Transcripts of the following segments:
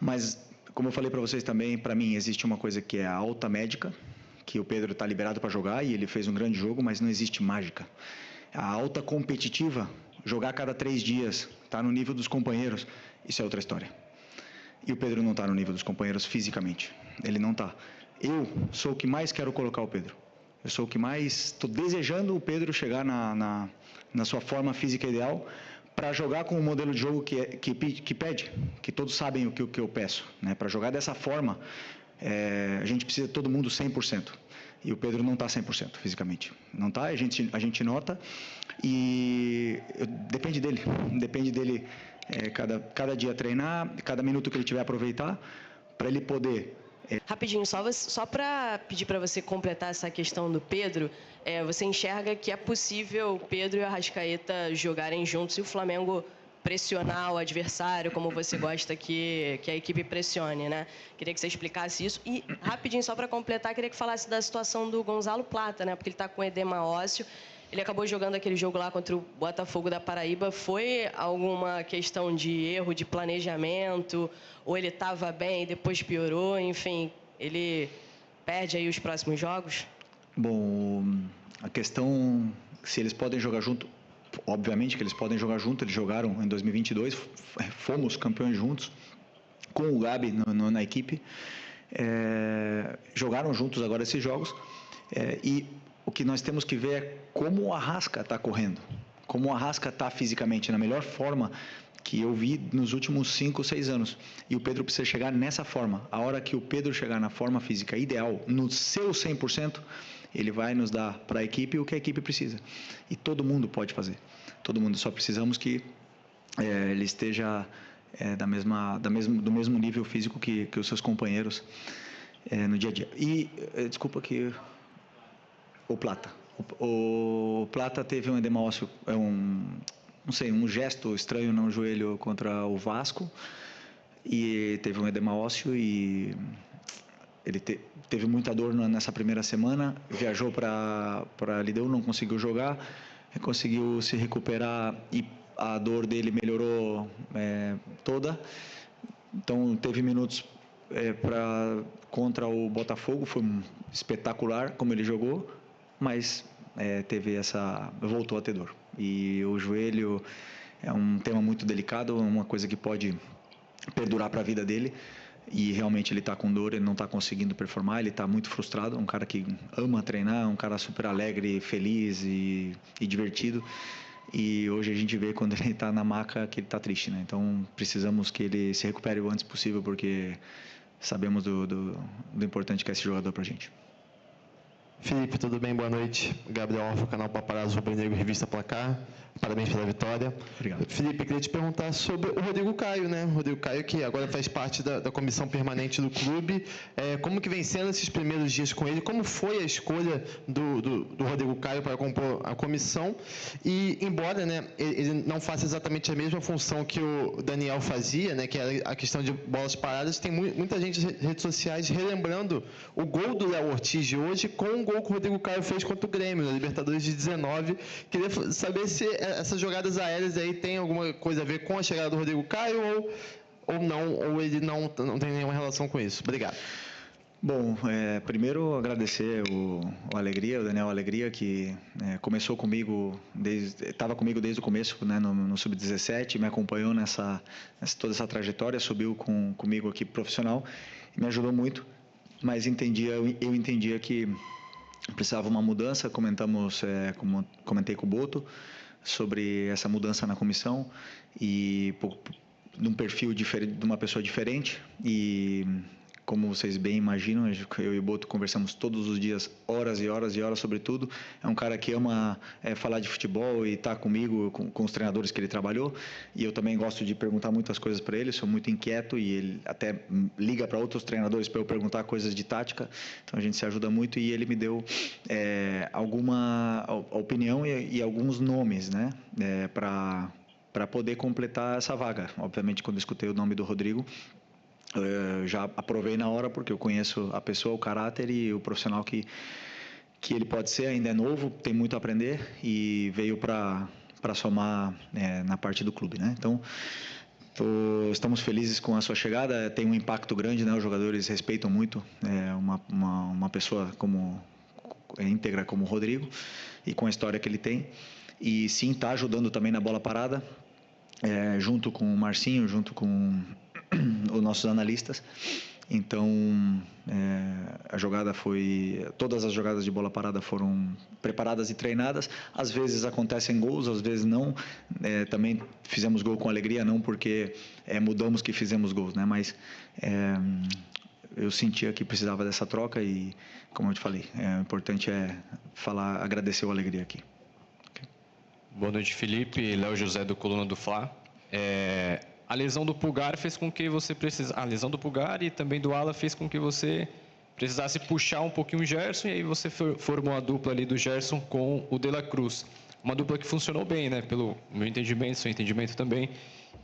Mas, como eu falei para vocês também, para mim existe uma coisa que é a alta médica, que o Pedro está liberado para jogar e ele fez um grande jogo, mas não existe mágica. A alta competitiva, jogar a cada 3 dias, tá no nível dos companheiros, isso é outra história. E o Pedro não está no nível dos companheiros fisicamente. Ele não está. Eu sou o que mais quero colocar o Pedro. Eu sou o que mais estou desejando o Pedro chegar na sua forma física ideal para jogar com o modelo de jogo que pede, que todos sabem o que eu peço. Né? Para jogar dessa forma, a gente precisa de todo mundo 100%. E o Pedro não está 100% fisicamente. Não está, a gente nota. E depende dele cada dia treinar, cada minuto que ele tiver aproveitar, para ele poder... Rapidinho, só para pedir para você completar essa questão do Pedro, você enxerga que é possível o Pedro e o Arrascaeta jogarem juntos e o Flamengo pressionar o adversário, como você gosta que a equipe pressione, né? Queria que você explicasse isso. E, rapidinho, só para completar, queria que falasse da situação do Gonzalo Plata, né? Porque ele está com edema ósseo. Ele acabou jogando aquele jogo lá contra o Botafogo da Paraíba. Foi alguma questão de erro de planejamento? Ou ele estava bem e depois piorou? Enfim, ele perde aí os próximos jogos? Bom, a questão se eles podem jogar junto, obviamente que eles podem jogar junto. Eles jogaram em 2022, fomos campeões juntos, com o Gabi na equipe. Jogaram juntos agora esses jogos. E o que nós temos que ver é como o Arrasca está correndo, como o Arrasca está fisicamente, na melhor forma que eu vi nos últimos 5 ou 6 anos. E o Pedro precisa chegar nessa forma. A hora que o Pedro chegar na forma física ideal, no seu 100%, ele vai nos dar para a equipe o que a equipe precisa. E todo mundo pode fazer. Todo mundo. Só precisamos que ele esteja do mesmo nível físico que os seus companheiros no dia a dia. E, desculpa que... O Plata. O Plata teve um edema ósseo, um gesto estranho no joelho contra o Vasco, e teve um edema ósseo e ele teve muita dor nessa primeira semana, viajou para Lideu, não conseguiu jogar, conseguiu se recuperar e a dor dele melhorou toda. Então teve minutos contra o Botafogo, foi espetacular como ele jogou, mas voltou a ter dor. E o joelho é um tema muito delicado, uma coisa que pode perdurar para a vida dele, e realmente ele está com dor, ele não está conseguindo performar, ele está muito frustrado. Um cara que ama treinar, um cara super alegre, feliz e divertido, e hoje a gente vê quando ele está na maca que ele está triste, né? Então precisamos que ele se recupere o antes possível, porque sabemos do importante que é esse jogador para a gente. Felipe, tudo bem? Boa noite. Gabriel Orfa, canal Paparazzo Rubro Negro, Revista Placar. Parabéns pela vitória. Obrigado. Felipe, queria te perguntar sobre o Rodrigo Caio, né? O Rodrigo Caio, que agora faz parte da comissão permanente do clube. Como que vem sendo esses primeiros dias com ele? Como foi a escolha do Rodrigo Caio para compor a comissão? E, embora, né, ele não faça exatamente a mesma função que o Daniel fazia, né, que era a questão de bolas paradas, tem muita gente nas redes sociais relembrando o gol do Léo Ortiz de hoje com o gol que o Rodrigo Caio fez contra o Grêmio, na Libertadores de 19. Queria saber se essas jogadas aéreas aí tem alguma coisa a ver com a chegada do Rodrigo Caio ou não, ou ele não tem nenhuma relação com isso. Obrigado. Bom, primeiro agradecer o Daniel Alegria, que começou comigo, estava comigo desde o começo, né, no Sub-17, me acompanhou toda essa trajetória, subiu comigo aqui profissional, e me ajudou muito, mas eu entendia que precisava uma mudança. Comentei com o Boto sobre essa mudança na comissão e de um perfil diferente, de uma pessoa diferente. E como vocês bem imaginam, eu e o Boto conversamos todos os dias, horas e horas e horas sobre tudo. É um cara que ama falar de futebol e está comigo, com os treinadores que ele trabalhou. E eu também gosto de perguntar muitas coisas para ele, sou muito inquieto, e ele até liga para outros treinadores para eu perguntar coisas de tática. Então a gente se ajuda muito, e ele me deu alguma opinião e alguns nomes, né, para poder completar essa vaga. Obviamente, quando eu escutei o nome do Rodrigo, já aprovei na hora, porque eu conheço a pessoa, o caráter e o profissional que ele pode ser. Ainda é novo, tem muito a aprender, e veio para somar na parte do clube, né? Então, Estamos felizes com a sua chegada, tem um impacto grande, né? Os jogadores respeitam muito uma pessoa íntegra como o Rodrigo e com a história que ele tem. E sim, está ajudando também na bola parada, junto com o Marcinho, junto com os nossos analistas. Então, todas as jogadas de bola parada foram preparadas e treinadas. Às vezes acontecem gols, às vezes não. Também fizemos gol com alegria, não porque mudamos que fizemos gols, né? Mas eu sentia que precisava dessa troca e, como eu te falei, o importante é agradecer a alegria aqui. Okay. Boa noite, Felipe. Léo José, do Coluna do Fla. A lesão do Pulgar fez com que você a lesão do Pulgar e também do Ala fez com que você precisasse puxar um pouquinho o Gerson, e aí você formou a dupla ali do Gerson com o De La Cruz. Uma dupla que funcionou bem, né? Pelo meu entendimento, seu entendimento também.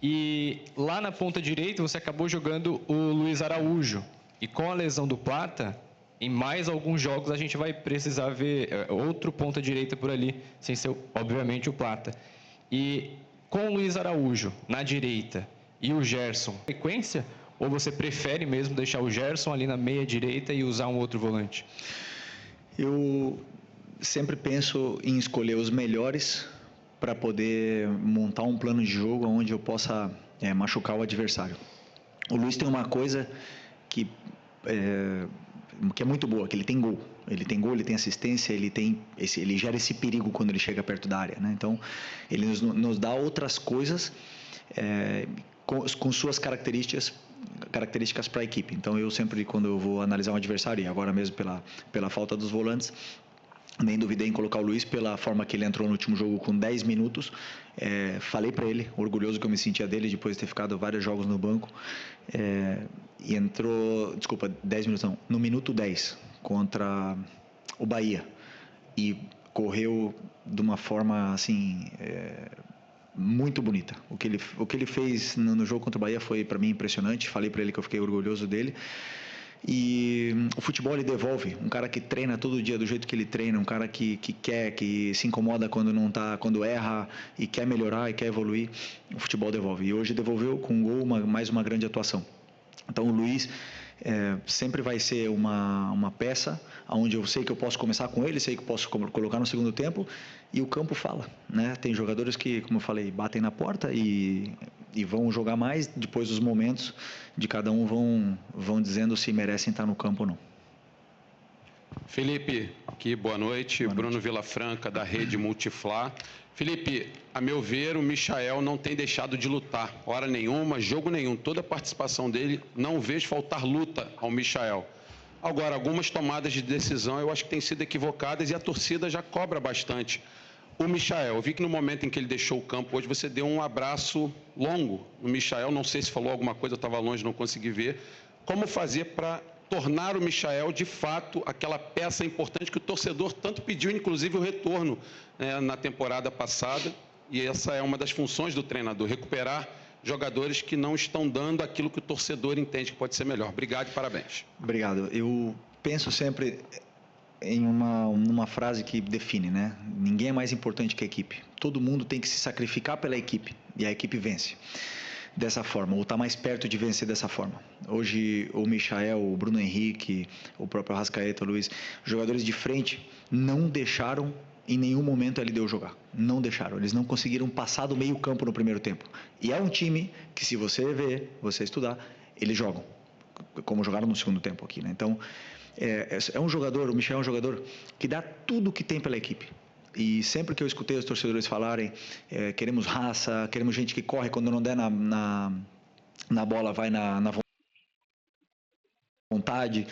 E lá na ponta direita você acabou jogando o Luiz Araújo. E com a lesão do Plata, em mais alguns jogos a gente vai precisar ver outro ponta direita por ali, sem ser, obviamente, o Plata. E com o Luiz Araújo na direita e o Gerson, sequência, ou você prefere mesmo deixar o Gerson ali na meia direita e usar um outro volante? Eu sempre penso em escolher os melhores para poder montar um plano de jogo onde eu possa machucar o adversário. O Luiz tem uma coisa que é muito boa, que ele tem gol. Ele tem gol, ele tem assistência, ele gera esse perigo quando ele chega perto da área, né? Então, ele nos dá outras coisas com suas características para a equipe. Então, eu sempre, quando eu vou analisar um adversário, e agora mesmo pela falta dos volantes, nem duvidei em colocar o Luiz pela forma que ele entrou no último jogo com 10 minutos. Falei para ele, orgulhoso que eu me sentia dele depois de ter ficado vários jogos no banco. E entrou, 10 minutos não, no minuto 10 contra o Bahia. E correu de uma forma assim muito bonita. O que ele fez no jogo contra o Bahia foi para mim impressionante. Falei para ele que eu fiquei orgulhoso dele. E o futebol ele devolve. Um cara que treina todo dia do jeito que ele treina, um cara que quer, que se incomoda quando erra e quer melhorar e quer evoluir, o futebol devolve. E hoje devolveu com um gol, mais uma grande atuação. Então o Luiz sempre vai ser uma peça onde eu sei que eu posso começar com ele, sei que eu posso colocar no segundo tempo, e o campo fala, né? Tem jogadores que, como eu falei, batem na porta e vão jogar mais, depois os momentos de cada um vão dizendo se merecem estar no campo ou não. Felipe, aqui, boa noite. Bruno Vilafranca, da Rede Multiflá. Felipe, a meu ver, o Michael não tem deixado de lutar, hora nenhuma, jogo nenhum. Toda a participação dele, não vejo faltar luta ao Michael. Agora, algumas tomadas de decisão eu acho que têm sido equivocadas e a torcida já cobra bastante. O Michael, eu vi que no momento em que ele deixou o campo hoje, você deu um abraço longo no Michael, não sei se falou alguma coisa, eu estava longe, não consegui ver. Como fazer para tornar o Michael, de fato, aquela peça importante que o torcedor tanto pediu, inclusive o retorno na temporada passada, e essa é uma das funções do treinador, recuperar jogadores que não estão dando aquilo que o torcedor entende que pode ser melhor. Obrigado e parabéns. Obrigado. Eu penso sempre em uma frase que define, né? Ninguém é mais importante que a equipe. Todo mundo tem que se sacrificar pela equipe e a equipe vence dessa forma, ou está mais perto de vencer dessa forma. Hoje, o Michael, o Bruno Henrique, o próprio Arrascaeta, o Luiz, jogadores de frente não deixaram em nenhum momento a LDU jogar. Não deixaram. Eles não conseguiram passar do meio campo no primeiro tempo. E é um time que, se você ver, você estudar, eles jogam, como jogaram no segundo tempo aqui, né? Então, é um jogador, o Michael é um jogador que dá tudo o que tem pela equipe. E sempre que eu escutei os torcedores falarem, queremos raça, queremos gente que corre quando não der na bola, vai na vontade,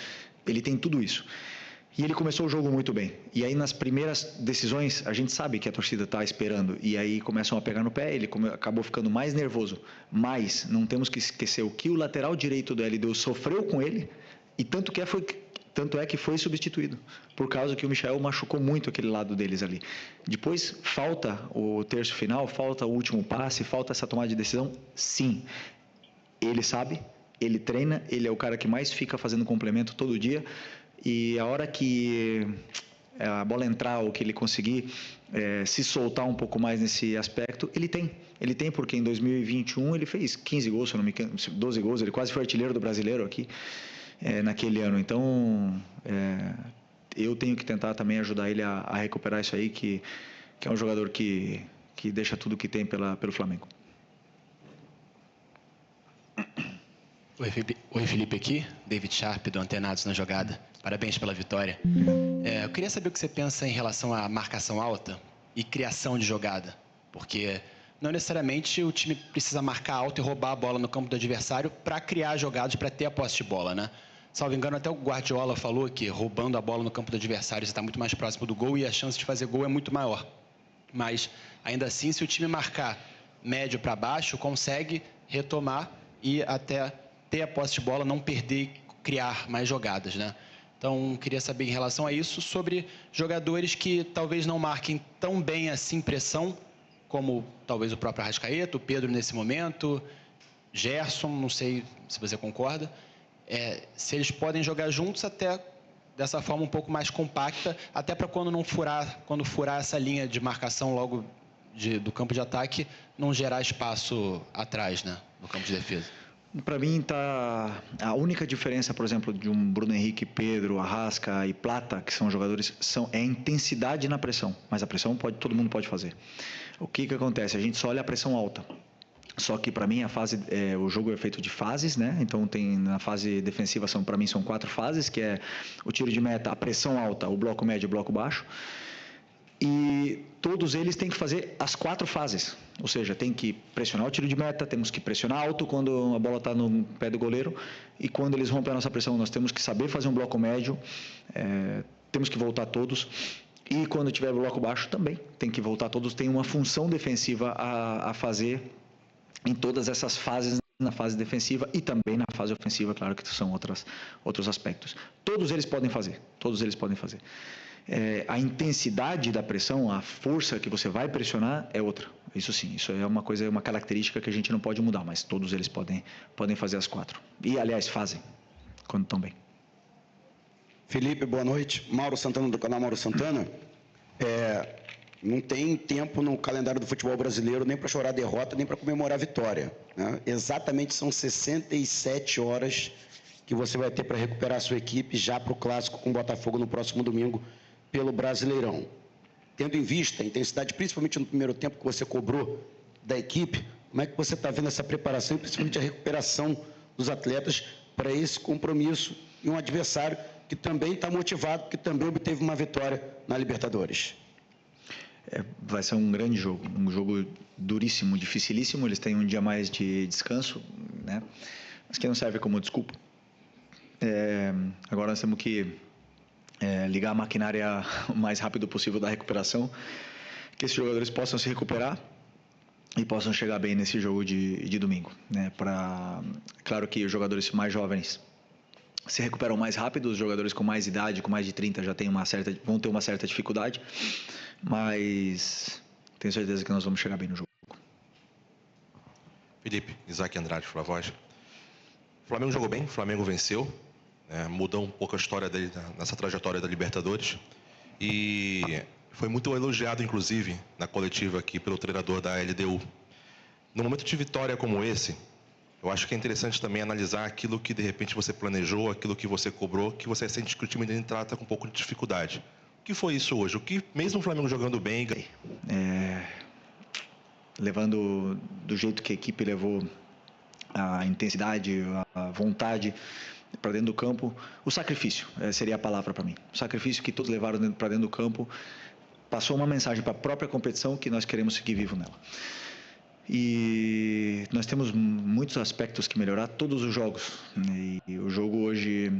ele tem tudo isso. E ele começou o jogo muito bem. E aí, nas primeiras decisões, a gente sabe que a torcida está esperando. E aí começam a pegar no pé, ele acabou ficando mais nervoso. Mas não temos que esquecer o que o lateral direito do LDU sofreu com ele, e tanto é que foi substituído, por causa que o Michael machucou muito aquele lado deles ali. Depois, falta o terço final, falta o último passe, falta essa tomada de decisão? Sim. Ele sabe, ele treina, ele é o cara que mais fica fazendo complemento todo dia, e a hora que a bola entrar ou que ele conseguir se soltar um pouco mais nesse aspecto, ele tem porque em 2021 ele fez 15 gols, se não me engano, 12 gols, ele quase foi artilheiro do Brasileiro aqui naquele ano. Então eu tenho que tentar também ajudar ele a recuperar isso aí, que é um jogador que deixa tudo que tem pelo Flamengo. Oi, Felipe aqui, David Sharp do Antenados na Jogada. Parabéns pela vitória. Eu queria saber o que você pensa em relação à marcação alta e criação de jogada, porque não necessariamente o time precisa marcar alto e roubar a bola no campo do adversário para criar jogadas, para ter a posse de bola, né? Salvo engano, até o Guardiola falou que roubando a bola no campo do adversário você está muito mais próximo do gol e a chance de fazer gol é muito maior. Mas, ainda assim, se o time marcar médio para baixo, consegue retomar e até ter a posse de bola, não perder e criar mais jogadas, né? Então, queria saber em relação a isso, sobre jogadores que talvez não marquem tão bem assim pressão, como talvez o próprio Arrascaeta, o Pedro nesse momento, Gerson, não sei se você concorda, se eles podem jogar juntos até dessa forma um pouco mais compacta, até para quando furar essa linha de marcação logo do campo de ataque, não gerar espaço atrás, né, no campo de defesa. Para mim, a única diferença, por exemplo, de um Bruno Henrique, Pedro, Arrasca e Plata, que são jogadores, é a intensidade na pressão. Mas a pressão todo mundo pode fazer. O que acontece? A gente só olha a pressão alta. Só que para mim o jogo é feito de fases, né? Então na fase defensiva para mim são 4 fases, que é o tiro de meta, a pressão alta, o bloco médio e o bloco baixo. E todos eles têm que fazer as 4 fases. Ou seja, tem que pressionar o tiro de meta, temos que pressionar alto quando a bola está no pé do goleiro, e quando eles rompem a nossa pressão, nós temos que saber fazer um bloco médio, temos que voltar todos, e quando tiver bloco baixo também tem que voltar todos, tem uma função defensiva a fazer em todas essas fases, na fase defensiva e também na fase ofensiva, claro que são outros aspectos. Todos eles podem fazer. A intensidade da pressão, a força que você vai pressionar é outra. Isso sim, isso é uma característica que a gente não pode mudar, mas todos eles podem fazer as 4. E, aliás, fazem, quando estão bem. Felipe, boa noite. Mauro Santana, do canal Mauro Santana. Não tem tempo no calendário do futebol brasileiro nem para chorar derrota, nem para comemorar vitória, né? Exatamente são 67 horas que você vai ter para recuperar a sua equipe já para o Clássico com o Botafogo no próximo domingo pelo Brasileirão. Tendo em vista a intensidade, principalmente no primeiro tempo que você cobrou da equipe, como é que você está vendo essa preparação e principalmente a recuperação dos atletas para esse compromisso e um adversário que também está motivado, que também obteve uma vitória na Libertadores? Vai ser um grande jogo, um jogo duríssimo, dificilíssimo. Eles têm um dia mais de descanso, né? Mas que não serve como desculpa. Agora nós temos que ligar a maquinária o mais rápido possível da recuperação, que esses jogadores possam se recuperar e possam chegar bem nesse jogo de domingo, né? Claro que os jogadores mais jovens se recuperam mais rápido, os jogadores com mais idade, com mais de 30 já vão ter uma certa dificuldade, mas tenho certeza que nós vamos chegar bem no jogo. Felipe, Isaac Andrade, Flavoz. O Flamengo jogou bem, o Flamengo venceu, mudou um pouco a história dele nessa trajetória da Libertadores e foi muito elogiado, inclusive, na coletiva aqui pelo treinador da LDU. No momento de vitória como esse, eu acho que é interessante também analisar aquilo que de repente você planejou, aquilo que você cobrou, que você sente que o time dele trata com um pouco de dificuldade. O que foi isso hoje? O que, mesmo o Flamengo jogando bem... Levando do jeito que a equipe levou a intensidade, a vontade para dentro do campo, o sacrifício seria a palavra para mim. O sacrifício que todos levaram para dentro do campo passou uma mensagem para a própria competição que nós queremos seguir vivo nela. E nós temos muitos aspectos que melhorar, todos os jogos. E o jogo hoje,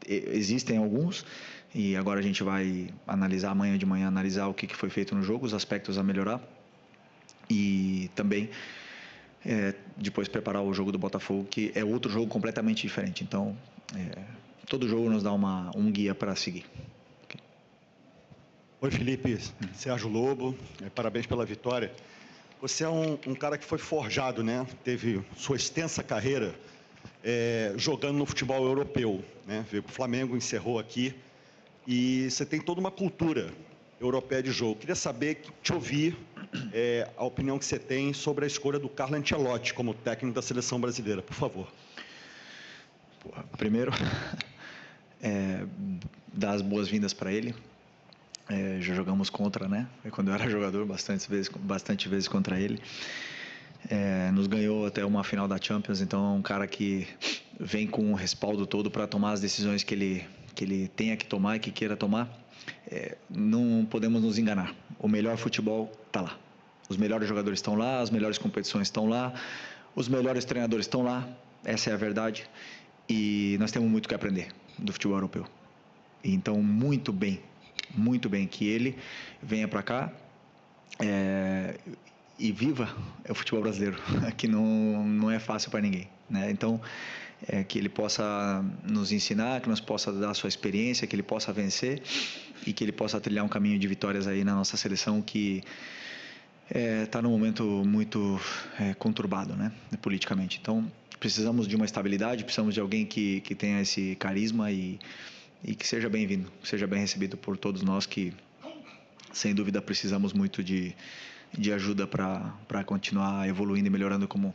existem alguns, e agora a gente vai analisar amanhã de manhã, analisar o que foi feito no jogo, os aspectos a melhorar. E também depois preparar o jogo do Botafogo, que é outro jogo completamente diferente. Então, todo jogo nos dá um guia para seguir. Okay. Oi, Felipe. Sérgio Lobo. Parabéns pela vitória. Você é um cara que foi forjado, né? Teve sua extensa carreira jogando no futebol europeu, né? Veio para o Flamengo, encerrou aqui. e você tem toda uma cultura europeia de jogo. Queria saber, te ouvir, a opinião que você tem sobre a escolha do Carlo Ancelotti como técnico da seleção brasileira, por favor. Primeiro, dar as boas-vindas para ele. Já jogamos contra, né? Quando eu era jogador, bastante vezes contra ele. Nos ganhou até uma final da Champions, então é um cara que vem com o respaldo todo para tomar as decisões que ele tenha que tomar e que queira tomar. Não podemos nos enganar. O melhor futebol está lá. Os melhores jogadores estão lá, as melhores competições estão lá, os melhores treinadores estão lá. Essa é a verdade. E nós temos muito que aprender do futebol europeu. Então, muito bem que ele venha para cá e viva o futebol brasileiro, que não é fácil para ninguém, né? Então, que ele possa nos ensinar, que nos possa dar a sua experiência, que ele possa vencer e que ele possa trilhar um caminho de vitórias aí na nossa seleção que está num momento muito conturbado, né, politicamente. Então, precisamos de uma estabilidade, precisamos de alguém que tenha esse carisma e que seja bem-vindo, que seja bem recebido por todos nós que, sem dúvida, precisamos muito de ajuda para continuar evoluindo e melhorando como